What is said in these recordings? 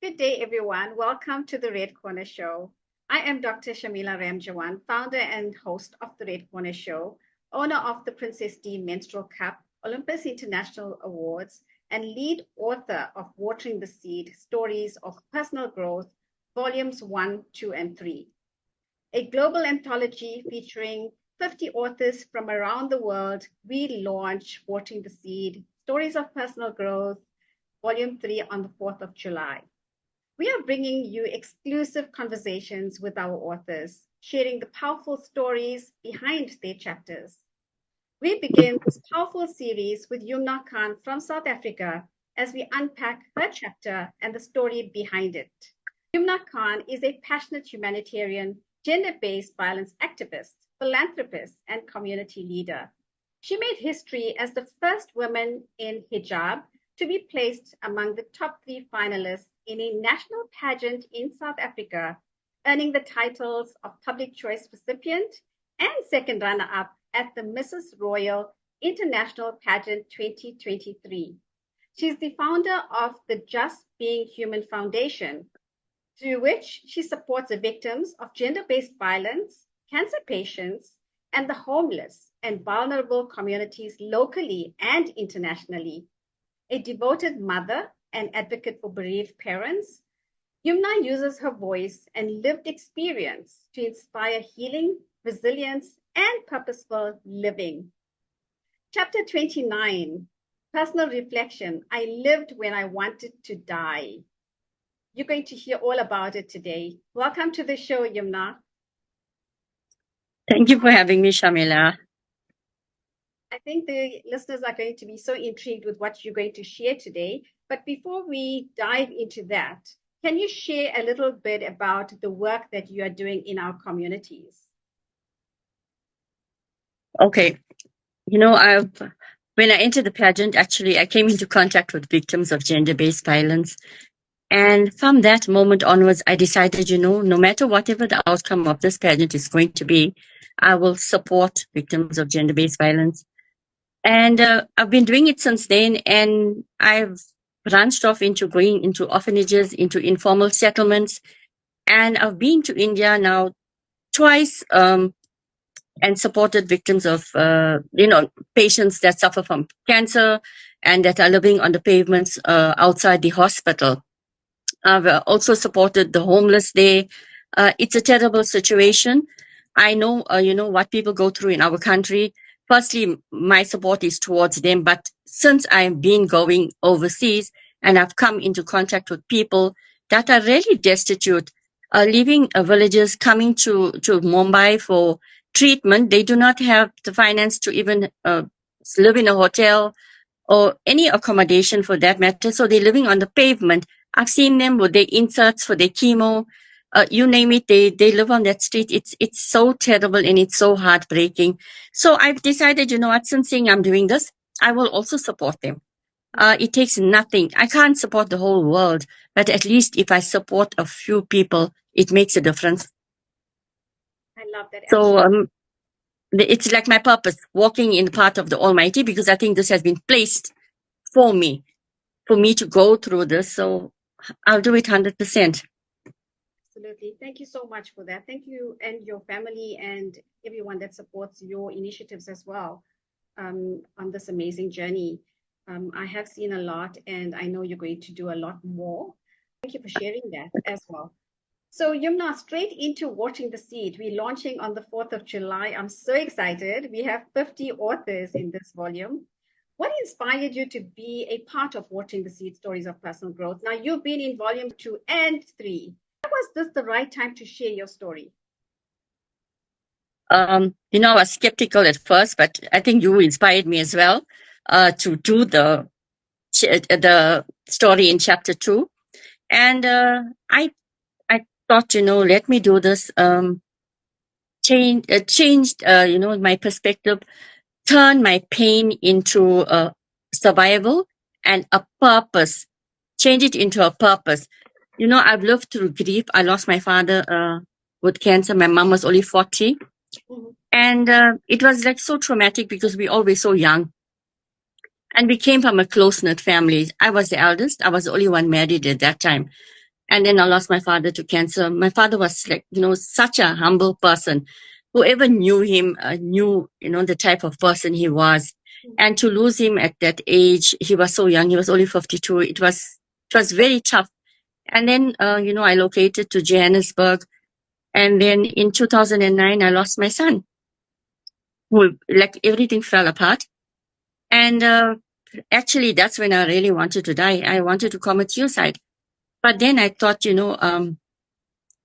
Good day, everyone. Welcome to the Red Corner Show. I am Dr. Shamila Ramjawan, founder and host of the Red Corner Show, owner of the Princess D Menstrual Cup, Olympus International Awards, and lead author of Watering the Seed, Stories of Personal Growth, Volumes 1, 2, and 3. A global anthology featuring 50 authors from around the world, we launch Watering the Seed, Stories of Personal Growth, Volume 3 on the 4th of July. We are bringing you exclusive conversations with our authors, sharing the powerful stories behind their chapters. We begin this powerful series with Yumna Khan from South Africa as we unpack her chapter and the story behind it. Yumna Khan is a passionate humanitarian, gender-based violence activist, philanthropist, and community leader. She made history as the first woman in hijab to be placed among the top 3 finalists in a national pageant in South Africa, earning the titles of Public Choice Recipient and second runner-up at the Mrs Royal International Pageant 2023. She's the founder of the Just Being Human Foundation, through which she supports the victims of gender-based violence, cancer patients, and the homeless and vulnerable communities locally and internationally. A devoted mother and advocate for bereaved parents, Yumna uses her voice and lived experience to inspire healing, resilience, and purposeful living. Chapter 29, Personal Reflection, I Lived When I Wanted to Die. You're going to hear all about it today. Welcome to the show, Yumna. Thank you for having me, Shamila. I think the listeners are going to be so intrigued with what you're going to share today. But before we dive into that, can you share a little bit about the work that you are doing in our communities? Okay. When I entered the pageant, actually, I came into contact with victims of gender-based violence. And from that moment onwards, I decided, no matter whatever the outcome of this pageant is going to be, I will support victims of gender-based violence. And I've been doing it since then, and I've branched off into going into orphanages, into informal settlements. And I've been to India now twice and supported victims of, patients that suffer from cancer and that are living on the pavements outside the hospital. I've also supported the homeless there. It's a terrible situation. I know, what people go through in our country. Firstly, my support is towards them. But since I've been going overseas and I've come into contact with people that are really destitute, leaving villages, coming to Mumbai for treatment, they do not have the finance to even live in a hotel or any accommodation for that matter. So they're living on the pavement. I've seen them with their inserts for their chemo. You name it, they live on that street. It's so terrible and it's so heartbreaking. So I've decided, since I'm doing this, I will also support them. It takes nothing. I can't support the whole world, but at least if I support a few people, it makes a difference. I love that. So it's like my purpose, walking in the path of the Almighty, because I think this has been placed for me to go through this. So I'll do it 100%. Absolutely. Thank you so much for that. Thank you and your family and everyone that supports your initiatives as well on this amazing journey. I have seen a lot and I know you're going to do a lot more. Thank you for sharing that as well. So Yumna, straight into Watering the Seed. We're launching on the 4th of July. I'm so excited. We have 50 authors in this volume. What inspired you to be a part of Watering the Seed, Stories of Personal Growth? Now, you've been in volume 2 and 3. Why was this the right time to share your story? I was skeptical at first, but I think you inspired me as well to do the story in chapter 2. And I thought, let me do this. Changed, my perspective, turn my pain into survival and a purpose. Change it into a purpose. I've lived through grief. I lost my father with cancer. My mom was only 40. Mm-hmm. And it was like so traumatic because we all were so young. And we came from a close-knit family. I was the eldest. I was the only one married at that time. And then I lost my father to cancer. My father was like, such a humble person. Whoever knew him knew, the type of person he was. And to lose him at that age, he was so young. He was only 52. It was very tough. And then, I located to Johannesburg. And then in 2009, I lost my son. Like everything fell apart. And actually, that's when I really wanted to die. I wanted to commit suicide. But then I thought,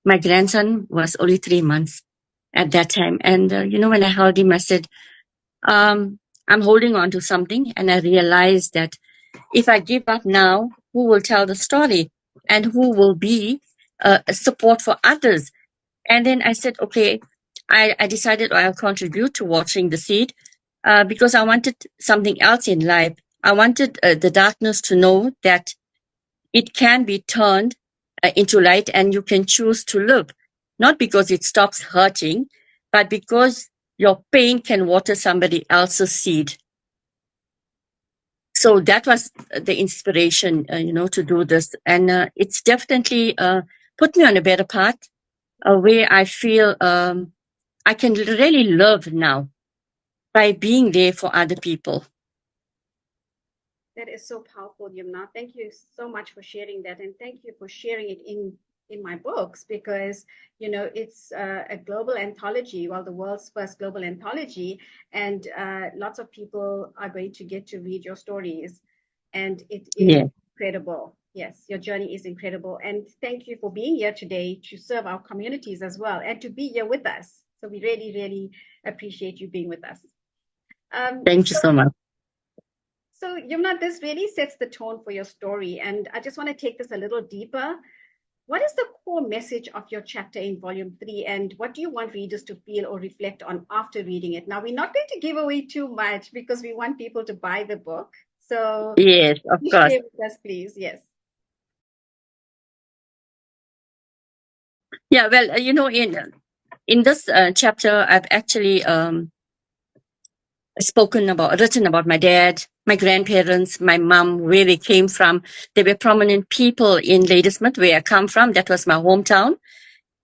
my grandson was only 3 months at that time. And, when I held him, I said, I'm holding on to something. And I realized that if I give up now, who will tell the story and who will be a support for others? And then I said, okay, I decided I'll contribute to watering the seed because I wanted something else in life. I wanted the darkness to know that it can be turned into light and you can choose to live, not because it stops hurting, but because your pain can water somebody else's seed. So that was the inspiration, to do this. And it's definitely put me on a better path where I feel I can really live now by being there for other people. That is so powerful, Yumna. Thank you so much for sharing that, and thank you for sharing it in my books, because it's a global anthology, well, the world's first global anthology, and lots of people are going to get to read your stories, and it is incredible. Yes, your journey is incredible, and thank you for being here today to serve our communities as well, and to be here with us. So we really, really appreciate you being with us. Thank you so much. So, Yumna, this really sets the tone for your story. And I just want to take this a little deeper. What is the core message of your chapter in volume 3? And what do you want readers to feel or reflect on after reading it? Now, we're not going to give away too much because we want people to buy the book. So, yes, of course. Share with us, please. Yes. Yeah, well, in this chapter, I've actually written about my dad, my grandparents, my mom, where they came from. They were prominent people in Ladysmith, where I come from. That was my hometown.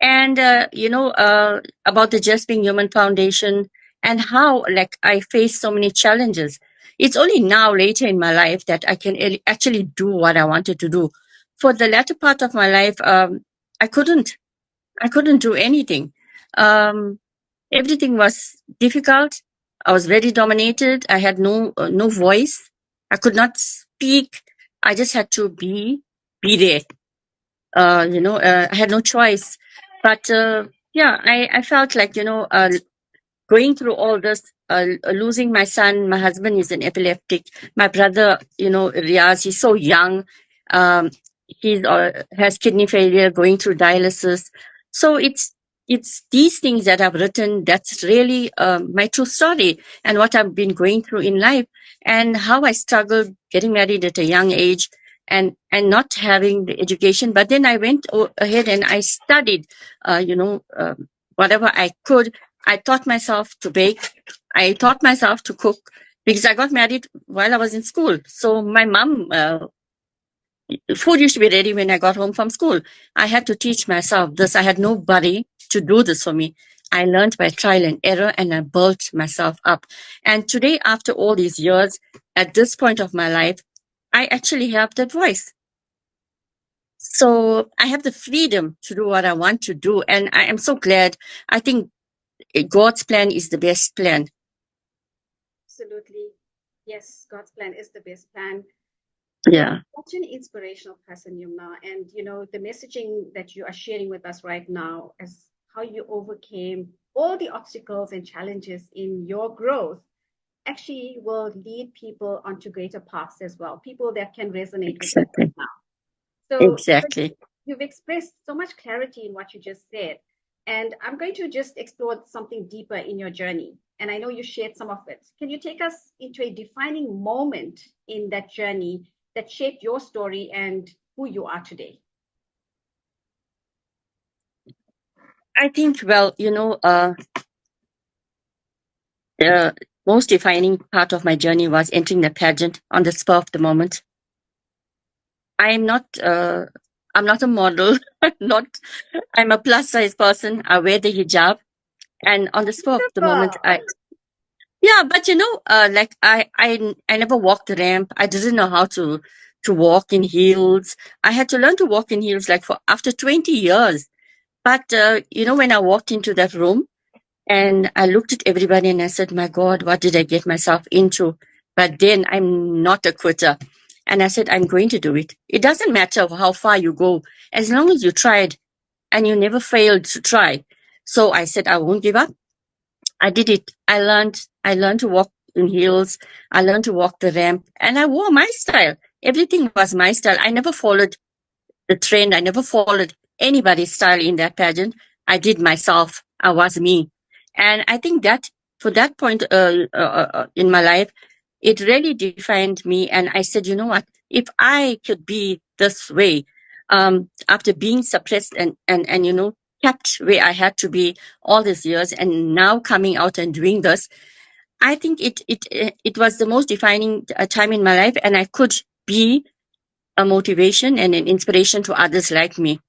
And, about the Just Being Human Foundation and how, I faced so many challenges. It's only now, later in my life, that I can actually do what I wanted to do. For the latter part of my life, I couldn't do anything. Everything was difficult. I was very dominated. I had no voice. I could not speak. I just had to be there. I had no choice. But yeah, I felt like going through all this, losing my son. My husband is an epileptic. My brother, Riaz, he's so young. He has kidney failure, going through dialysis. So it's these things that I've written. That's really my true story and what I've been going through in life, and how I struggled getting married at a young age and not having the education. But then I went ahead and I studied, whatever I could. I taught myself to bake. I taught myself to cook because I got married while I was in school. So my mom, food used to be ready when I got home from school. I had to teach myself this. I had nobody to do this for me. I learned by trial and error, and I built myself up. And today, after all these years, at this point of my life, I actually have that voice. So I have the freedom to do what I want to do. And I am so glad. I think God's plan is the best plan. Absolutely. Yes, God's plan is the best plan. Yeah. You're such an inspirational person, Yumna. And, the messaging that you are sharing with us right now as how you overcame all the obstacles and challenges in your growth actually will lead people onto greater paths as well, people that can resonate with it right now. So exactly. You've expressed so much clarity in what you just said. And I'm going to just explore something deeper in your journey. And I know you shared some of it. Can you take us into a defining moment in that journey that shaped your story and who you are today? I think, well, the most defining part of my journey was entering the pageant on the spur of the moment. I am not I'm not a model. I'm a plus size person. I wear the hijab. And on the spur of the moment, yeah, but like I never walked the ramp. I didn't know how to walk in heels. I had to learn to walk in heels like for after 20 years. But when I walked into that room and I looked at everybody and I said, my God, what did I get myself into? But then I'm not a quitter. And I said, I'm going to do it. It doesn't matter how far you go, as long as you tried and you never failed to try. So I said, I won't give up. I did it. I learned to walk in heels. I learned to walk the ramp and I wore my style. Everything was my style. I never followed the trend. I never followed anybody's style in that pageant. I did myself. I was me. And I think that for that point in my life, it really defined me. And I said, you know what? If I could be this way, after being suppressed and kept where I had to be all these years, and now coming out and doing this, I think it was the most defining time in my life, and I could be a motivation and an inspiration to others like me.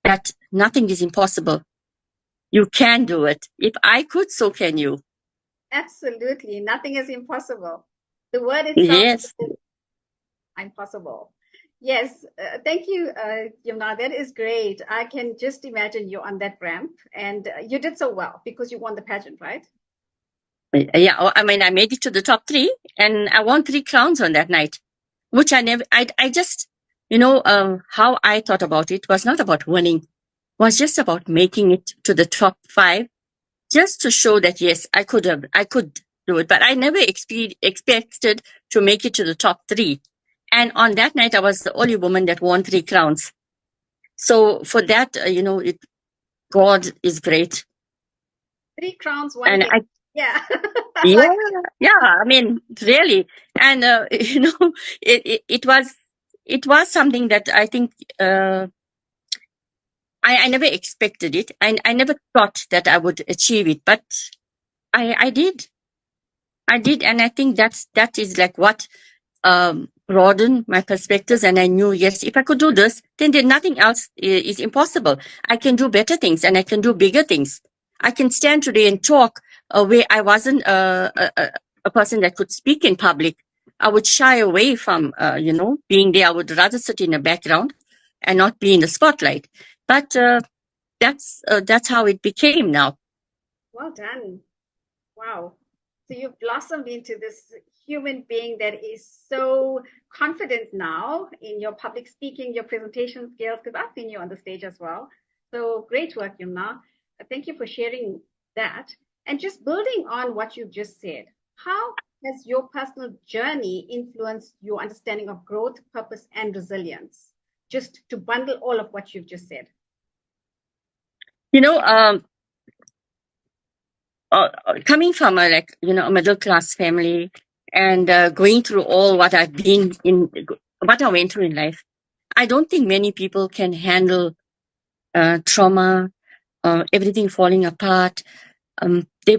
That nothing is impossible. You can do it. If I could, so can you. Absolutely. Nothing is impossible. The word itself Yes. is impossible. Yes. Thank you, Yumna. That is great. I can just imagine you on that ramp, and you did so well because you won the pageant, right? Yeah. I mean, I made it to the top 3 and I won 3 crowns on that night, which I just, how I thought about it was not about winning, was just about making it to the top 5, just to show that, yes, I could do it, but I never expected to make it to the top 3. And on that night, I was the only woman that won 3 crowns. So for that, God is great. 3 crowns, 1 And day. Yeah. yeah. I mean, really. And, it was something that I think, I never expected it. I never thought that I would achieve it, but I did. And I think that is like what broadened my perspectives. And I knew, yes, if I could do this, then nothing else is impossible. I can do better things and I can do bigger things. I can stand today and talk where I wasn't a person that could speak in public. I would shy away from, being there. I would rather sit in the background and not be in the spotlight. But that's how it became now. Well done. Wow. So you've blossomed into this human being that is so confident now in your public speaking, your presentation skills, because I've seen you on the stage as well. So great work, Yumna. Thank you for sharing that. And just building on what you've just said, how has your personal journey influenced your understanding of growth, purpose, and resilience? Just to bundle all of what you've just said. Coming from a middle class family and going through all what I went through in life, I don't think many people can handle trauma, everything falling apart. There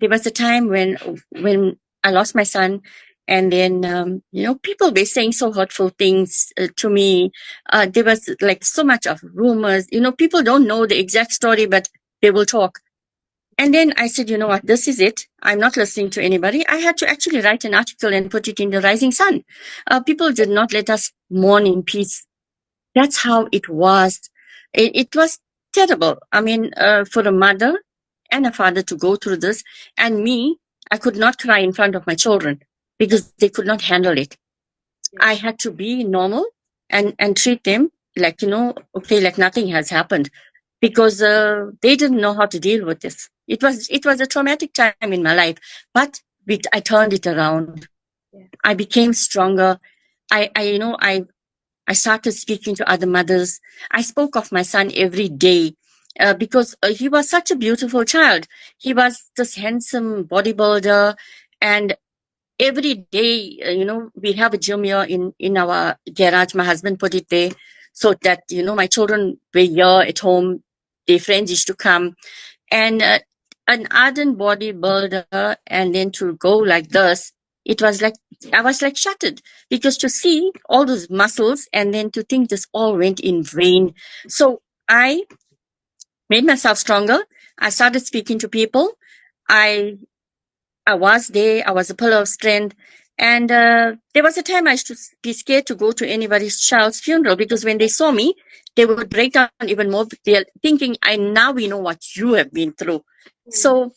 was a time when I lost my son, and then people were saying so hurtful things to me. There was like so much of rumors. People don't know the exact story, but they will talk. And then I said, you know what, this is it. I'm not listening to anybody. I had to actually write an article and put it in the Rising Sun. People did not let us mourn in peace. That's how it was. It was terrible. I mean, for a mother and a father to go through this, and me, I could not cry in front of my children because they could not handle it. I had to be normal and treat them like, okay, like nothing has happened, because they didn't know how to deal with this. It was a traumatic time in my life, but I turned it around. Yeah. I became stronger. I started speaking to other mothers. I spoke of my son every day because he was such a beautiful child. He was this handsome bodybuilder, and every day, we have a gym here in our garage. My husband put it there so that, my children were here at home. Their friends used to come. And an ardent bodybuilder, and then to go like this, It was like, I was like shattered, because to see all those muscles and then to think this all went in vain. So I made myself stronger. I started speaking to people. I was there. I was a pillar of strength. And there was a time I used to be scared to go to anybody's child's funeral, because when they saw me, they would break down even more. They're thinking, now we know what you have been through. So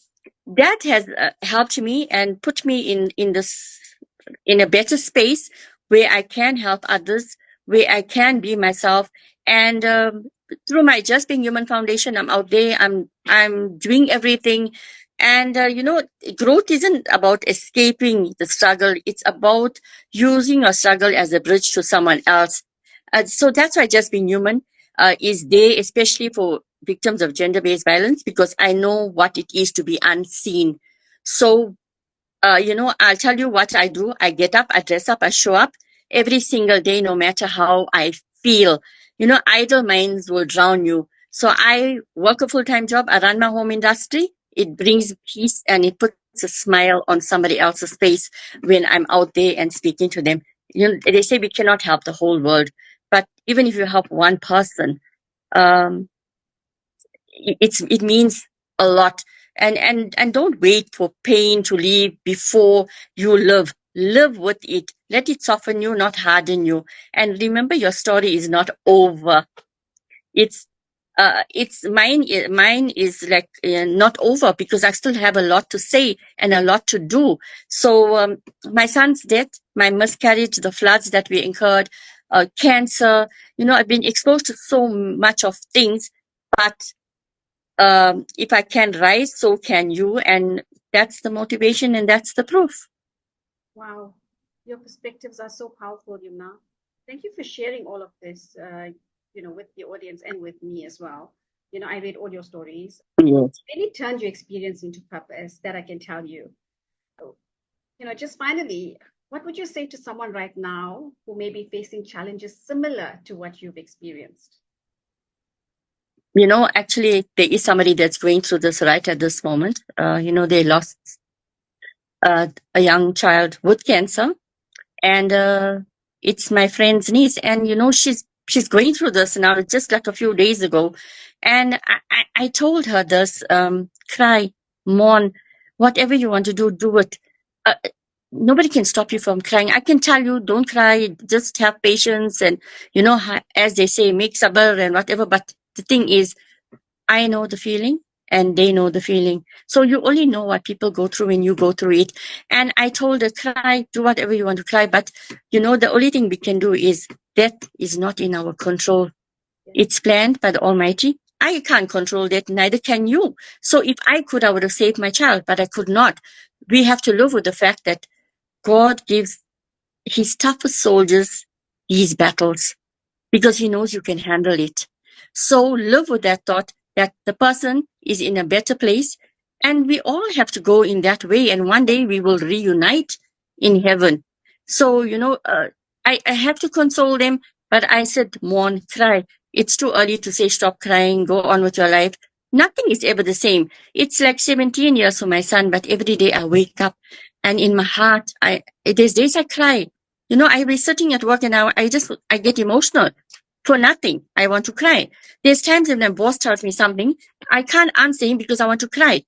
that has helped me and put me in a better space where I can help others, where I can be myself. And through my Just Being Human Foundation, I'm out there. I'm doing everything. And growth isn't about escaping the struggle. It's about using your struggle as a bridge to someone else. So that's why Just Being Human is there, especially for victims of gender-based violence, because I know what it is to be unseen. So I'll tell you what I do. I get up, I dress up, I show up every single day, no matter how I feel. Idle minds will drown you. So I work a full-time job. I run my home industry. It brings peace and it puts a smile on somebody else's face when I'm out there and speaking to them. They say we cannot help the whole world, but even if you help one person, um, it means a lot. And don't wait for pain to leave before you live with it. Let it soften you, not harden you. And remember, your story is not over. It's mine is like not over, because I still have a lot to say and a lot to do. So my son's death, my miscarriage, the floods that we incurred, cancer, I've been exposed to so much of things, but if I can rise, so can you. And that's the motivation and that's the proof. Wow. Your perspectives are so powerful, Yumna. Thank you for sharing all of this, with the audience and with me as well. I read all your stories. Yes. Really turned your experience into purpose, that I can tell you. So, just finally, what would you say to someone right now who may be facing challenges similar to what you've experienced? Actually, there is somebody that's going through this right at this moment. They lost a young child with cancer, and it's my friend's niece, and she's going through this now, just like a few days ago. And I told her this, cry, mourn, whatever you want to do it. uh, Nobody can stop you from crying. I can tell you, don't cry, just have patience, and as they say, make sabr and whatever. But the thing is, I know the feeling and they know the feeling. So you only know what people go through when you go through it. And I told her, cry, do whatever you want to cry. But the only thing we can do is, death is not in our control. It's planned by the Almighty. I can't control that, neither can you. So if I could, I would have saved my child, but I could not. We have to live with the fact that God gives his toughest soldiers these battles, because he knows you can handle it. So live with that thought that the person is in a better place, and we all have to go in that way, and one day we will reunite in heaven. So, I have to console them, but I said, mourn, cry. It's too early to say stop crying, go on with your life. Nothing is ever the same. It's like 17 years for my son, but every day I wake up and in my heart, there's days I cry. I was sitting at work and I get emotional for nothing. I want to cry. There's times when my boss tells me something, I can't answer him because I want to cry.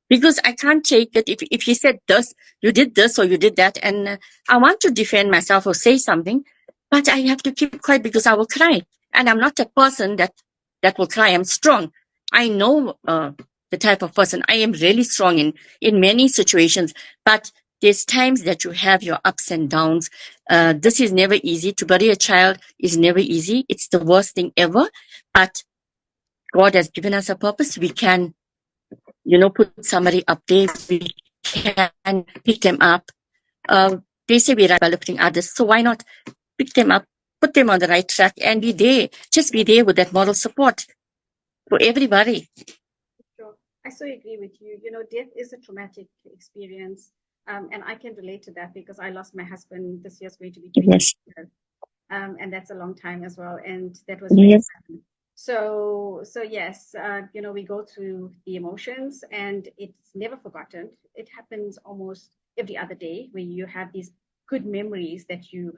Because I can't take it if he said this, you did this or you did that, and I want to defend myself or say something, but I have to keep quiet because I will cry. And I'm not a person that will cry. I'm strong. I know the type of person. I am really strong in many situations, but there's times that you have your ups and downs. This is never easy. To bury a child is never easy. It's the worst thing ever. But God has given us a purpose. We can, put somebody up there. We can pick them up. They say we right by lifting others. So why not pick them up, put them on the right track, and be there. Just be there with that moral support for everybody. Sure. I so agree with you. Death is a traumatic experience. And I can relate to that because I lost my husband. This year's going to be 20 Yes. years. And that's a long time as well. And that was Yes. So yes, we go through the emotions and it's never forgotten. It happens almost every other day, where you have these good memories that you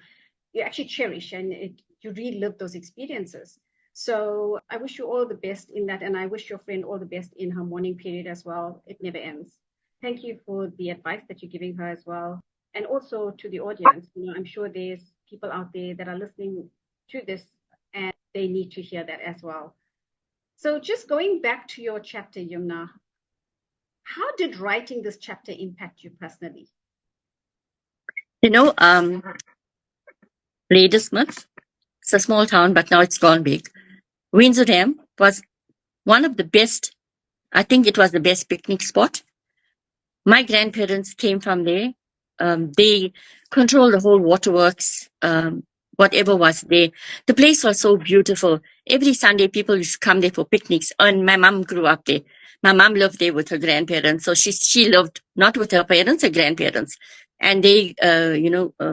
actually cherish, and you relive those experiences. So I wish you all the best in that, and I wish your friend all the best in her mourning period as well. It never ends. Thank you for the advice that you're giving her as well. And also to the audience, I'm sure there's people out there that are listening to this and they need to hear that as well. So just going back to your chapter, Yumna, how did writing this chapter impact you personally? Ladysmith, it's a small town, but now it's gone big. Windsor Dam was one of the best, I think it was the best picnic spot. My grandparents came from there. They controlled the whole waterworks, whatever was there. The place was so beautiful. Every Sunday, people used to come there for picnics. And my mom grew up there. My mom lived there with her grandparents. So she lived not with her parents, her grandparents. And they,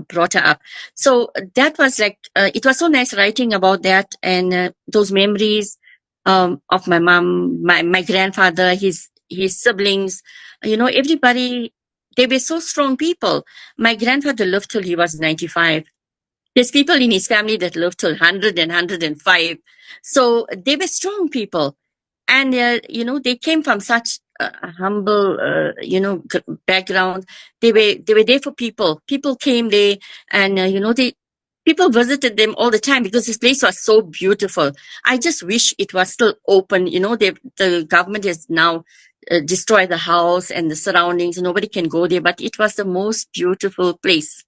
brought her up. So that was like, it was so nice writing about that and those memories of my mom, my grandfather, his siblings, everybody, they were so strong people. My grandfather lived till he was 95. There's people in his family that lived till 100 and 105. So they were strong people. And, they came from such a humble, background. They were there for people. People came there and, people visited them all the time because this place was so beautiful. I just wish it was still open. The government has now destroyed the house and the surroundings. Nobody can go there, but it was the most beautiful place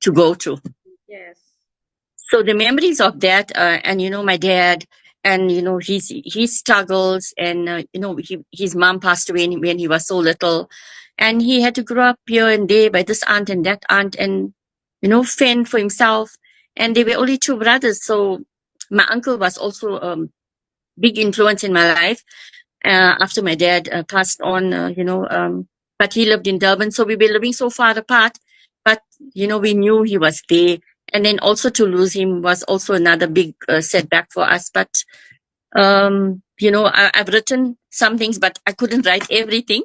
to go to. Yes. So the memories of that, and my dad, and his struggles, and his mom passed away when he was so little, and he had to grow up here and there by this aunt and that aunt, and fend for himself. And they were only two brothers, so my uncle was also big influence in my life after my dad passed on. But he lived in Durban, so we were living so far apart. But we knew he was there. And then also to lose him was also another big setback for us. But, I've written some things, but I couldn't write everything.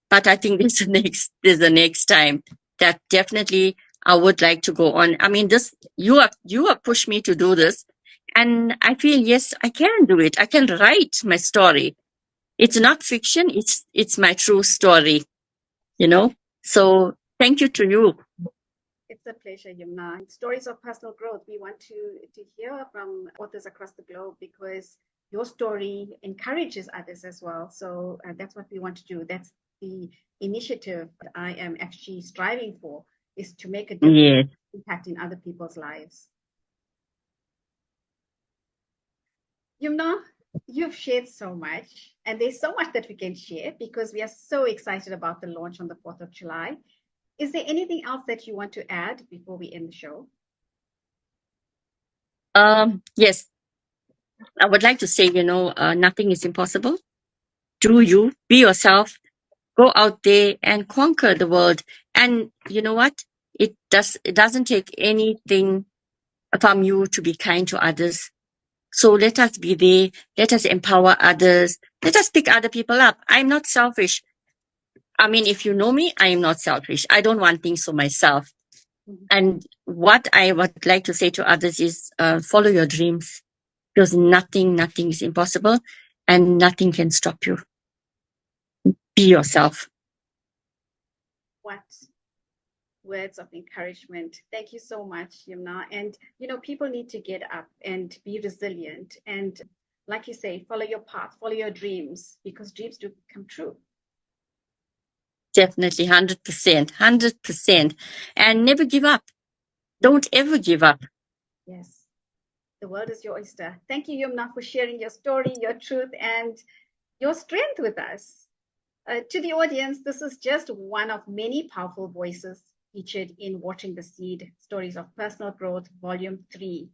But I think there's the next time that definitely I would like to go on. I mean, you have pushed me to do this. And I feel, yes, I can do it. I can write my story. It's not fiction. It's my true story, So thank you to you. It's a pleasure, Yumna. Stories of personal growth. We want to hear from authors across the globe because your story encourages others as well. So that's what we want to do. That's the initiative that I am actually striving for, is to make a difference, impact in other people's lives. Yumna, you've shared so much, and there's so much that we can share because we are so excited about the launch on the 4th of July. Is there anything else that you want to add before we end the show? Yes. I would like to say, nothing is impossible. Do you, be yourself, go out there and conquer the world. And you know what? It doesn't take anything from you to be kind to others. So let us be there. Let us empower others. Let us pick other people up. I'm not selfish. I mean, if you know me, I am not selfish. I don't want things for myself. And what I would like to say to others is follow your dreams, because nothing is impossible and nothing can stop you. Be yourself. What words of encouragement. Thank you so much, Yumna. And, people need to get up and be resilient. And like you say, follow your path, follow your dreams, because dreams do come true. Definitely, 100%, 100%. And never give up. Don't ever give up. Yes. The world is your oyster. Thank you, Yumna, for sharing your story, your truth, and your strength with us. To the audience, this is just one of many powerful voices featured in Watering the Seed, Stories of Personal Growth, Volume 3.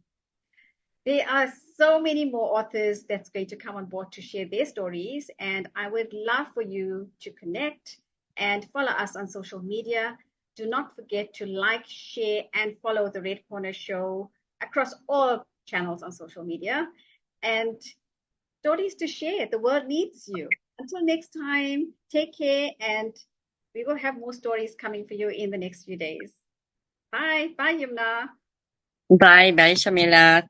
There are so many more authors that's going to come on board to share their stories, and I would love for you to connect and follow us on social media. Do not forget to like, share, and follow the Red Corner Show across all channels on social media. And stories to share. The world needs you. Until next time, take care and We will have more stories coming for you in the next few days. Bye. Bye, Yumna. Bye, Shamila.